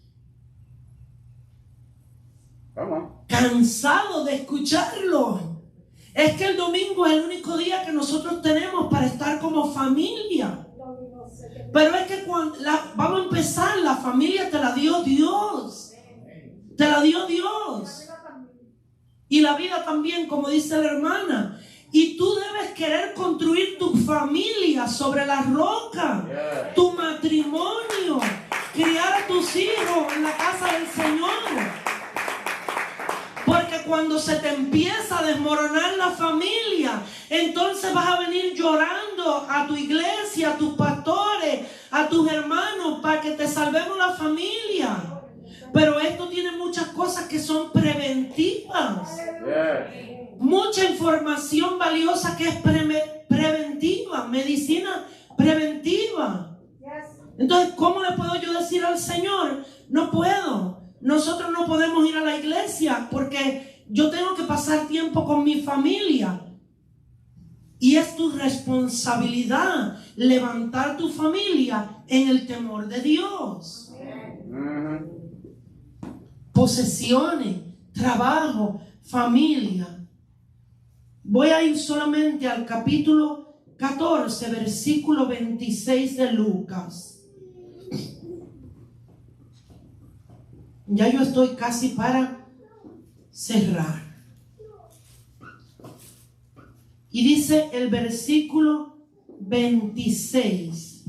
cansados de escucharlo. Es que el domingo es el único día que nosotros tenemos para estar como familia. Pero es que vamos a empezar, la familia te la dio Dios. Te la dio Dios. Y la vida también, como dice la hermana. Y tú debes querer construir tu familia sobre la roca. Tu matrimonio. Criar a tus hijos en la casa del Señor. Porque cuando se te empieza a desmoronar la familia, entonces vas a venir llorando a tu iglesia, a tus pastores, a tus hermanos, para que te salvemos la familia. Pero esto tiene muchas cosas que son preventivas. Mucha información valiosa que es preventiva, medicina preventiva. Entonces, ¿cómo le puedo yo decir al Señor? No puedo. Nosotros no podemos ir a la iglesia porque yo tengo que pasar tiempo con mi familia. Y es tu responsabilidad levantar tu familia en el temor de Dios. Posesiones, trabajo, familia. Voy a ir solamente al capítulo 14, versículo 26 de Lucas. Ya yo estoy casi para cerrar. Y dice el versículo 26.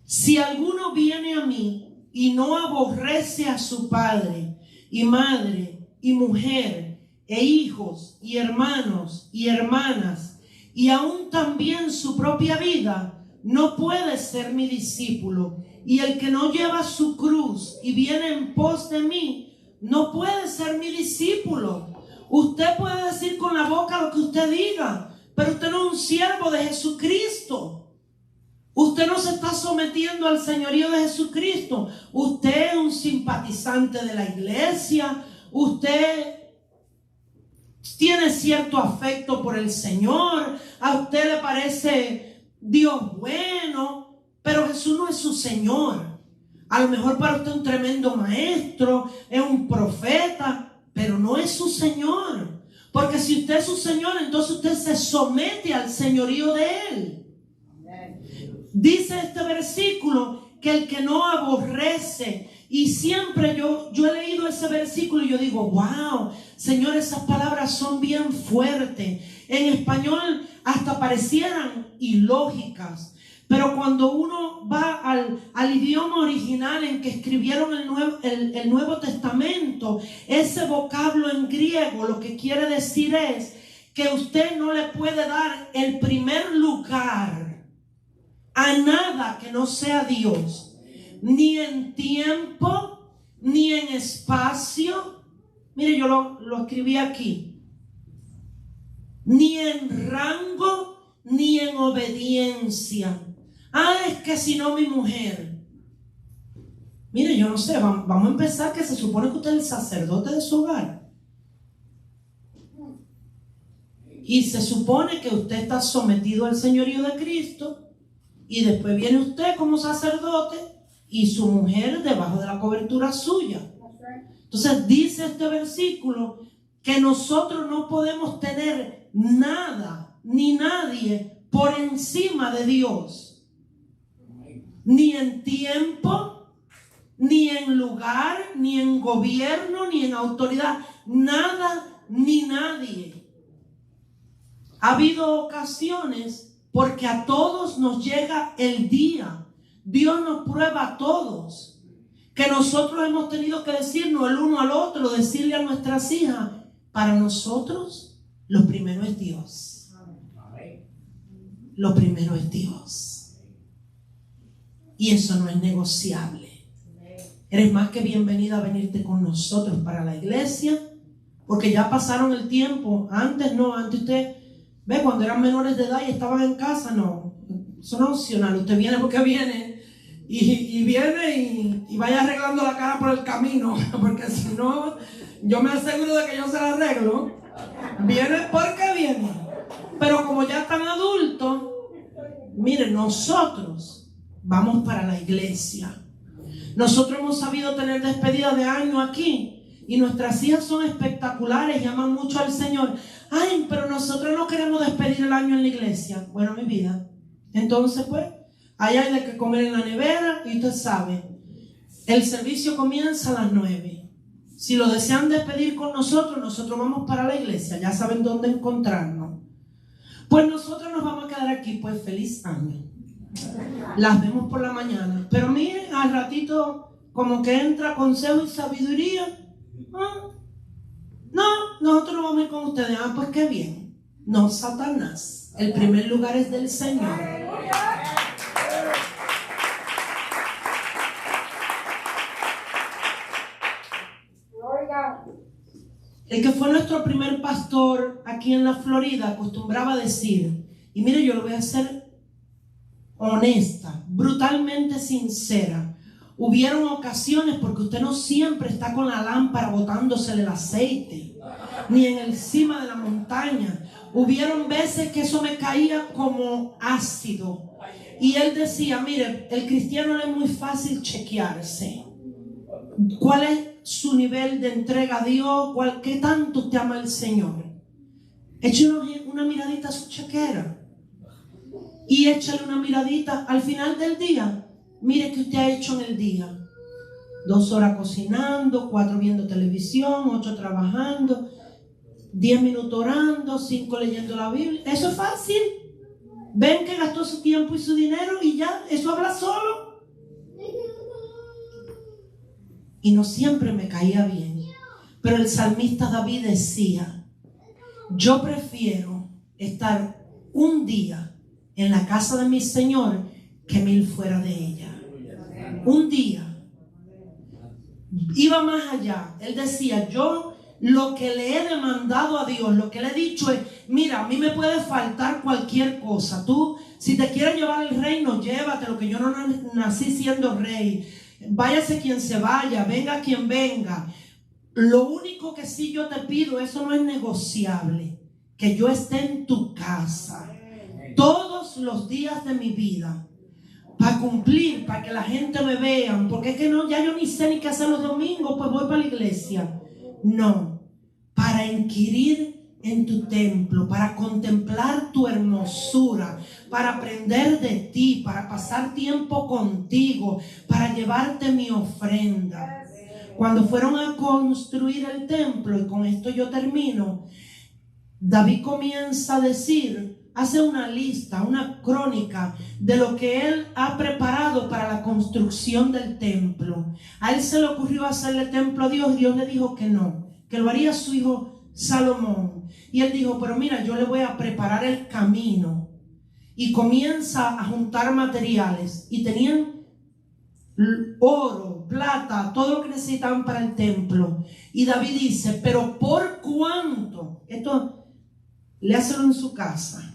Si alguno viene a mí y no aborrece a su padre y madre y mujer e hijos y hermanos y hermanas y aún también su propia vida, no puede ser mi discípulo. Y el que no lleva su cruz y viene en pos de mí, no puede ser mi discípulo. Usted puede decir con la boca lo que usted diga, pero usted no es un siervo de Jesucristo. Usted no se está sometiendo al señorío de Jesucristo. Usted es un simpatizante de la iglesia. Usted tiene cierto afecto por el Señor. A usted le parece Dios bueno, pero Jesús no es su Señor. A lo mejor para usted es un tremendo maestro, es un profeta, pero no es su Señor. Porque si usted es su Señor, entonces usted se somete al señorío de Él. Dice este versículo que el que no aborrece, y siempre yo he leído ese versículo y yo digo, wow, Señor, esas palabras son bien fuertes. En español hasta parecieran ilógicas. Pero cuando uno va al idioma original en que escribieron el Nuevo Testamento, ese vocablo en griego lo que quiere decir es que usted no le puede dar el primer lugar a nada que no sea Dios, ni en tiempo, ni en espacio. Mire, yo lo escribí aquí. Ni en rango, ni en obediencia. Es que si no mi mujer. Mire, yo no sé, vamos a empezar que se supone que usted es el sacerdote de su hogar. Y se supone que usted está sometido al señorío de Cristo. Y después viene usted como sacerdote y su mujer debajo de la cobertura suya. Entonces dice este versículo que nosotros no podemos tener nada ni nadie por encima de Dios. Ni en tiempo, ni en lugar, ni en gobierno, ni en autoridad. Nada ni nadie. Ha habido ocasiones porque a todos nos llega el día. Dios nos prueba a todos. Que nosotros hemos tenido que decirnos el uno al otro, decirle a nuestras hijas, para nosotros lo primero es Dios. Lo primero es Dios. Y eso no es negociable. Eres más que bienvenida a venirte con nosotros para la iglesia, porque ya pasaron el tiempo. Antes no, antes usted, ve, cuando eran menores de edad y estaban en casa, no, eso no es opcional. Usted viene porque viene y viene y vaya arreglando la cara por el camino, porque si no, yo me aseguro de que yo se la arreglo. Viene porque viene. Pero como ya están adultos, miren, nosotros vamos para la iglesia. Nosotros hemos sabido tener despedida de año aquí y nuestras hijas son espectaculares, llaman mucho al Señor. Ay, pero nosotros no queremos despedir el año en la iglesia. Bueno, mi vida, entonces pues ahí hay de que comer en la nevera y usted sabe, el servicio comienza a las 9. Si lo desean despedir con nosotros, nosotros vamos para la iglesia, ya saben dónde encontrarnos. Pues nosotros nos vamos a quedar aquí, pues feliz año. Las vemos por la mañana. Pero miren, al ratito como que entra consejo y sabiduría. No, nosotros no vamos a ir con ustedes. Pues qué bien. No, Satanás. El primer lugar es del Señor. El que fue nuestro primer pastor aquí en la Florida acostumbraba a decir, y mire, yo lo voy a hacer honesta, brutalmente sincera. Hubieron ocasiones, porque usted no siempre está con la lámpara botándosele el aceite, ni en el cima de la montaña. Hubieron veces que eso me caía como ácido. Y él decía, mire, el cristiano no es muy fácil chequearse. ¿Cuál es su nivel de entrega a Dios? ¿Qué tanto usted ama al Señor? Eche una miradita a su chequera. Y échale una miradita al final del día. Mire qué usted ha hecho en el día. 2 horas cocinando, 4 viendo televisión, 8 trabajando, 10 minutos orando, 5 leyendo la Biblia. Eso es fácil. Ven que gastó su tiempo y su dinero y ya, eso habla solo. Y no siempre me caía bien. Pero el salmista David decía: yo prefiero estar un día en la casa de mi Señor que 1000 fuera de ella. Un día. Iba más allá. Él decía: yo lo que le he demandado a Dios, lo que le he dicho es: mira, a mí me puede faltar cualquier cosa. Tú, si te quieres llevar el reino, llévatelo, que yo no nací siendo rey. Váyase quien se vaya, venga quien venga. Lo único que sí yo te pido, eso no es negociable, que yo esté en tu casa todos los días de mi vida, para cumplir, para que la gente me vea, porque es que no, ya yo ni sé ni qué hacer los domingos, pues voy para la iglesia. No, para inquirir en tu templo, para contemplar tu hermosura, para aprender de ti, para pasar tiempo contigo, para llevarte mi ofrenda. Cuando fueron a construir el templo, y con esto yo termino, David comienza a decir, hace una lista, una crónica de lo que él ha preparado para la construcción del templo. A él se le ocurrió hacerle templo a Dios. Dios le dijo que no, que lo haría su hijo Salomón. Y él dijo: pero mira, yo le voy a preparar el camino. Y comienza a juntar materiales. Y tenían oro, plata, todo lo que necesitaban para el templo. Y David dice: pero ¿por cuánto? Esto léaselo en su casa.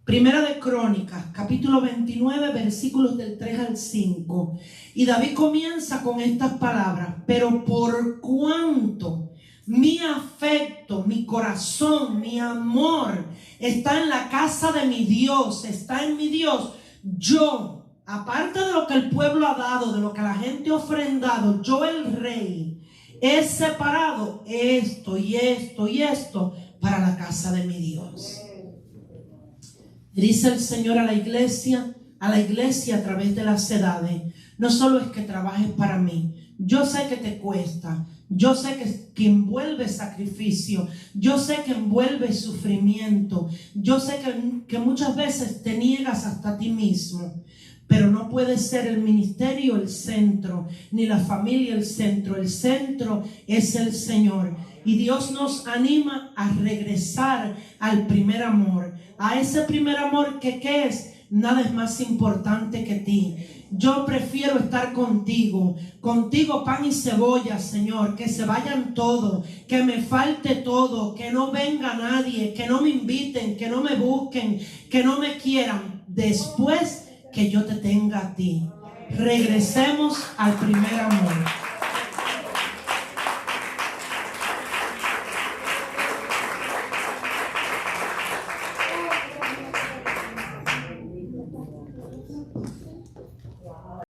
Primera de Crónicas, capítulo 29, versículos del 3 al 5. Y David comienza con estas palabras: pero por cuánto mi afecto, mi corazón, mi amor está en la casa de mi Dios, está en mi Dios. Yo, aparte de lo que el pueblo ha dado, de lo que la gente ha ofrendado, yo, el rey, he separado esto y esto y esto para la casa de mi Dios. Dice el Señor a la iglesia a través de las edades: no solo es que trabajes para mí, yo sé que te cuesta, yo sé que envuelve sacrificio, yo sé que envuelve sufrimiento, yo sé que muchas veces te niegas hasta a ti mismo, pero no puede ser el ministerio el centro, ni la familia el centro es el Señor. Y Dios nos anima a regresar al primer amor, a ese primer amor que ¿qué es? Nada es más importante que ti. Yo prefiero estar contigo pan y cebolla, Señor, que se vayan todos, que me falte todo, que no venga nadie, que no me inviten, que no me busquen, que no me quieran, después que yo te tenga a ti. Regresemos al primer amor.